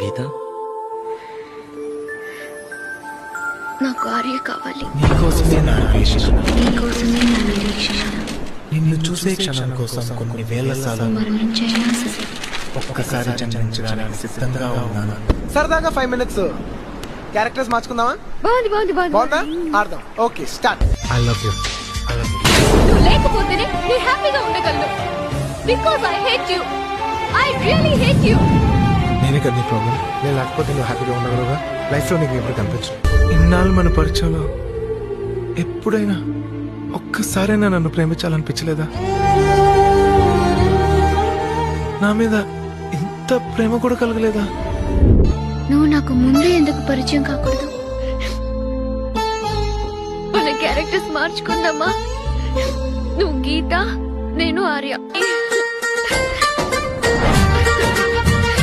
గీత, నాకు ఆర్య కావాలి. నీకోసమే నా అన్వేషణ, నీకోసమే నా నిరీక్షణ. నిన్ను చూసే క్షణం కోసం కొన్ని వేల సార్లు మరణించైనా సరే ఒక్కసారి జన్మించడానికి సిద్ధంగా ఉన్నాను. సరదాగా 5 minutes క్యారెక్టర్స్ మార్చుకుందామా? బాగుంది బాగుంది బాగుంది. బాగుందా? ఆడదాం. Okay, start. I love you. నువ్వు లేకపోతేనే నేను హ్యాపీగా ఉండగలను. Because I hate you. I really hate you. నేనే కదా నీ ప్రాబ్లం. నేను లేకపోతే నువ్వు హ్యాపీగా ఉండగలవుగా. లైఫ్లో నీకు ఎప్పుడు కనిపించు. ఇన్నాళ్ళు మన పరిచయంలో ఎప్పుడైనా ఒక్కసారైనా నన్ను ప్రేమించాలనిపించలేదా? నా మీద ఇంత ప్రేమ కూడా కలగలేదా? నువ్వు నాకు ముందే ఎందుకు పరిచయం కాకూడదు? మన క్యారెక్టర్స్ మార్చుకుందామా? నువ్వు గీత, నేను ఆర్య.